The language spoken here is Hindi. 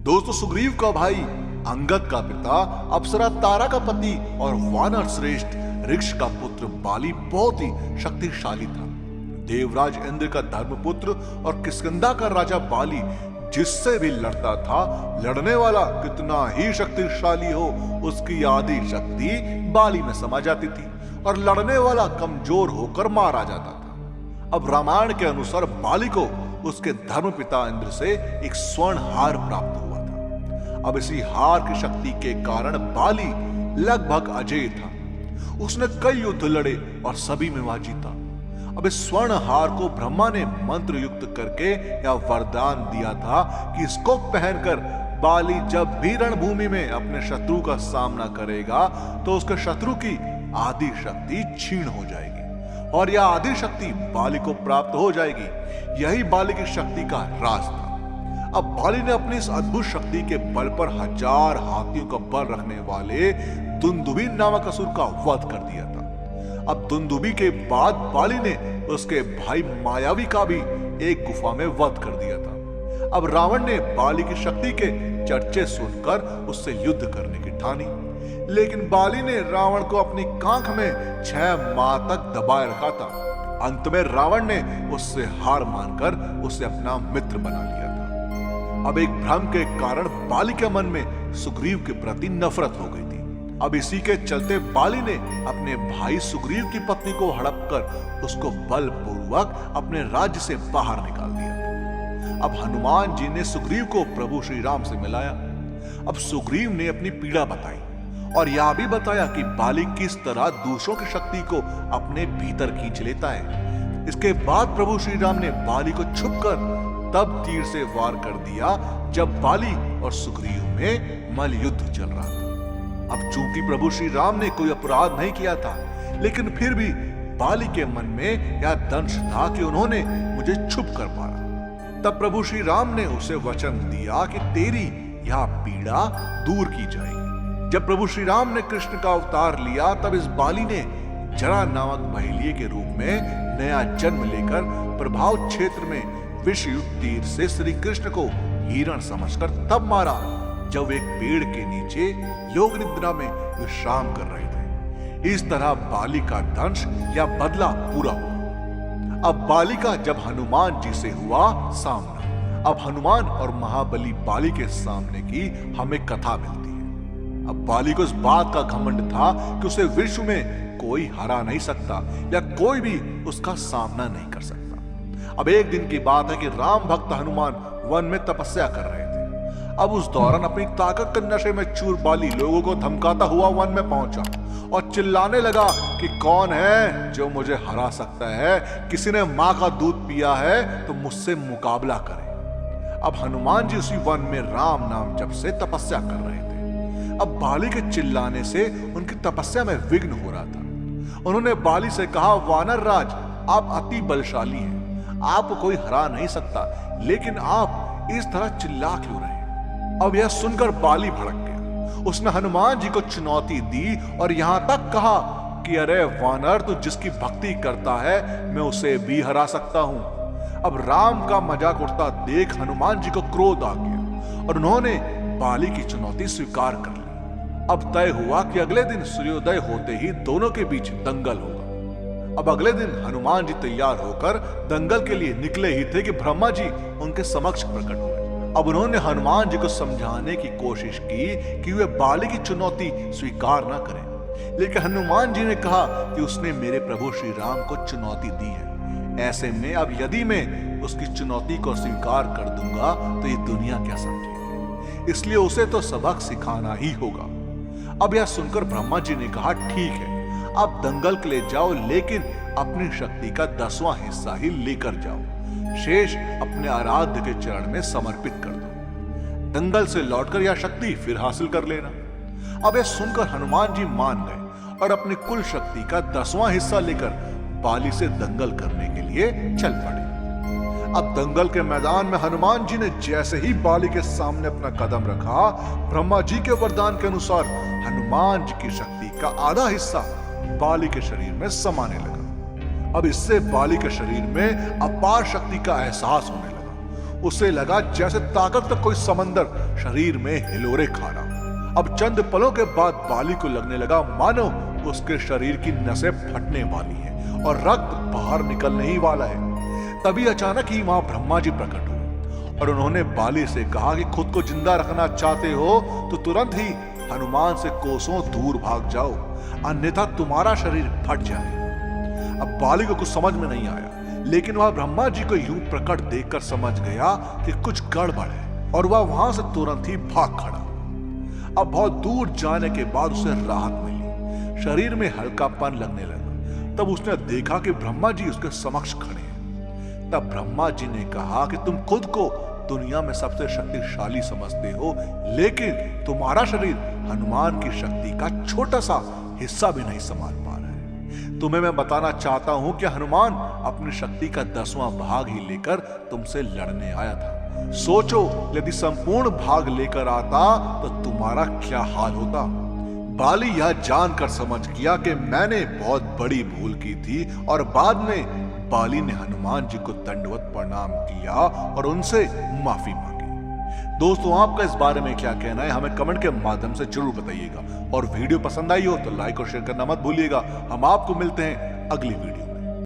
दोस्तों, सुग्रीव का भाई, अंगद का पिता, अप्सरा तारा का पति और वानर श्रेष्ठ ऋक्ष का पुत्र बाली बहुत ही शक्तिशाली था। देवराज इंद्र का धर्मपुत्र और किष्किंधा का राजा बाली जिससे भी लड़ता था, लड़ने वाला कितना ही शक्तिशाली हो, उसकी आधी शक्ति बाली में समा जाती थी और लड़ने वाला कमजोर होकर मारा जाता था। अब रामायण के अनुसार बाली को उसके धर्मपिता इंद्र से एक स्वर्ण हार प्राप्त हुआ था। अब इसी हार की शक्ति के कारण बाली लगभग अजेय था। उसने कई युद्ध लड़े और सभी में वह जीता। अब इस स्वर्ण हार को ब्रह्मा ने मंत्र युक्त करके या वरदान दिया था कि इसको पहनकर बाली जब भी रणभूमि में अपने शत्रु का सामना करेगा तो उसके शत्रु की आदि शक्ति क्षीण हो जाएगी और यह आदि शक्ति बाली को प्राप्त हो जाएगी। यही बाली की शक्ति का राज था। अब बाली ने अपनी इस अद्भुत शक्ति के बल पर 1000 हाथियों का बल रखने वाले दुंदुभी नामक असुर का वध कर दिया था। अब दुंदुभी के बाद बाली ने उसके भाई मायावी का भी एक गुफा में वध कर दिया था। अब रावण ने बाली की शक्ति के चर्चे सुनकर उससे युद्ध करने की ठानी, लेकिन बाली ने रावण को अपनी कांख में 6 माह तक दबाए रखा था। अंत में रावण ने उससे हार मानकर उसे अपना मित्र बना लिया था। अब एक भ्रम के कारण बाली के मन में सुग्रीव के प्रति नफरत हो गई थी। अब इसी के चलते बाली ने अपने भाई सुग्रीव की पत्नी को हड़प कर उसको बलपूर्वक अपने राज्य से बाहर निकाल दिया। अब हनुमान जी ने सुग्रीव को प्रभु श्री राम से मिलाया। अब सुग्रीव ने अपनी पीड़ा बताई और यह भी बताया कि बाली किस तरह दूसरों की शक्ति को अपने भीतर खींच लेता है। इसके बाद प्रभु श्री राम ने बाली को छुपकर तब तीर से वार कर दिया जब बाली और सुग्रीव में मल युद्ध चल रहा था। अब चूंकि प्रभु श्री राम ने कोई अपराध नहीं किया था, लेकिन फिर भी बाली के मन में यह दंश था कि उन्होंने मुझे छुप कर मारा। तब प्रभु श्री राम ने उसे वचन दिया कि तेरी यह पीड़ा दूर की जाएगी। जब प्रभु श्री राम ने कृष्ण का अवतार लिया, तब इस बाली ने जरा नामक बहेलिये के रूप में नया जन्म लेकर प्रभाव क्षेत्र में विषयुक्त तीर से श्री कृष्ण को हिरण समझकर तब मारा जब एक पेड़ के नीचे योग निद्रा में विश्राम कर रहे थे। इस तरह बाली का दंश या बदला पूरा हुआ। अब बाली का जब हनुमान जी से हुआ सामना, अब हनुमान और महाबली बाली के सामने की हमें कथा मिलती है। अब बाली को इस बात का घमंड था कि उसे विश्व में कोई हरा नहीं सकता या कोई भी उसका सामना नहीं कर सकता। अब एक दिन की बात है कि राम भक्त हनुमान वन में तपस्या कर रहे थे। अब उस दौरान अपनी ताकत के नशे में चूर बाली लोगों को धमकाता हुआ वन में पहुंचा और चिल्लाने लगा कि कौन है जो मुझे हरा सकता है? किसी ने मां का दूध पिया है तो मुझसे मुकाबला करे। अब हनुमान जी उसी वन में राम नाम जप से तपस्या कर रहे थे। अब बाली के चिल्लाने से उनकी तपस्या में विघ्न हो रहा था। उन्होंने बाली से कहा, वानर राज, आप अति बलशाली हैं, आपको कोई हरा नहीं सकता, लेकिन आप इस तरह चिल्ला क्यों रहे? अब यह सुनकर बाली भड़क गया। उसने हनुमान जी को चुनौती दी और यहां तक कहा कि अरे वानर, तू जिसकी भक्ति करता है मैं उसे भी हरा सकता हूं। अब राम का मजाक उड़ता देख हनुमान जी को क्रोध आ गया और उन्होंने बाली की चुनौती स्वीकार कर ली। अब तय हुआ कि अगले दिन सूर्योदय होते ही दोनों के बीच दंगल होगा। अब अगले दिन हनुमान जी तैयार होकर दंगल के लिए निकले ही थे कि ब्रह्मा जी उनके समक्ष प्रकट हुए। अब उन्होंने हनुमान जी को समझाने की कोशिश की कि वे बाली की चुनौती स्वीकार न करें, लेकिन हनुमान जी ने कहा कि उसने मेरे प्रभु श्री राम को चुनौती दी है। ऐसे में अब यदि मैं उसकी चुनौती को स्वीकार कर दूंगा तो ये दुनिया क्या समझेगी, इसलिए उसे तो सबक सिखाना ही होगा। अब यह सुनकर ब्रह्मा जी ने कहा, ठीक है, आप दंगल के लिए जाओ, लेकिन अपनी शक्ति का 10वां हिस्सा ही लेकर जाओ, शेष अपने आराध्य के चरण में समर्पित कर दो। दंगल से लौटकर यह शक्ति फिर हासिल कर लेना। अब यह सुनकर हनुमान जी मान गए और अपनी कुल शक्ति का 10वां हिस्सा लेकर बाली से दंगल करने के लिए चल पड़े। अब दंगल के मैदान में हनुमान जी ने जैसे ही बाली के सामने अपना कदम रखा, ब्रह्मा जी के वरदान के अनुसार हनुमान जी की शक्ति का आधा हिस्सा बाली के शरीर में समाने लगा। अब इससे बाली के शरीर में अपार शक्ति का एहसास होने लगा। उसे लगा जैसे ताकत का कोई समंदर शरीर में हिलोरे खा रहा। अब चंद पलों के बाद बाली को लगने लगा मानो उसके शरीर की नसें फटने वाली हैं और रक्त बाहर निकलने ही वाला है। तभी अचानक ही वहां ब्रह्मा जी प्रकट हुए और उन्होंने बाली से कहा कि खुद को जिंदा रखना चाहते हो तो तुरंत ही हनुमान से कोसों दूर भाग जाओ, अन्यथा तुम्हारा शरीर फट जाए। अब बाली को कुछ समझ में नहीं आया, लेकिन वह ब्रह्मा जी को यूं प्रकट देखकर समझ गया कि कुछ गड़बड़ है और वह वहां से तुरंत ही भाग खड़ा। अब बहुत दूर जाने के बाद उसे राहत मिली, शरीर में हल्कापन लगने लगा। तब उसने देखा कि ब्रह्मा जी उसके समक्ष खड़े हैं। तब ब्रह्मा जी ने कहा कि तुम खुद को दुनिया में सबसे शक्तिशाली समझते हो, लेकिन तुम्हारा शरीर हनुमान की शक्ति का छोटा सा हिस्सा भी नहीं संभाल पा रहा है। तुम्हें मैं बताना चाहता हूं कि हनुमान अपनी शक्ति का 10वां भाग ही लेकर तुमसे लड़ने आया था। सोचो यदि संपूर्ण भाग लेकर आता तो तुम्हारा क्या हाल होता। बाली यह जानकर समझ गया कि मैंने बहुत बड़ी भूल की थी और बाद में बाली ने हनुमान जी को दंडवत प्रणाम किया और उनसे माफी मांगी। दोस्तों, आपका इस बारे में क्या कहना है हमें कमेंट के माध्यम से जरूर बताइएगा और वीडियो पसंद आई हो तो लाइक और शेयर करना मत भूलिएगा। हम आपको मिलते हैं अगली वीडियो।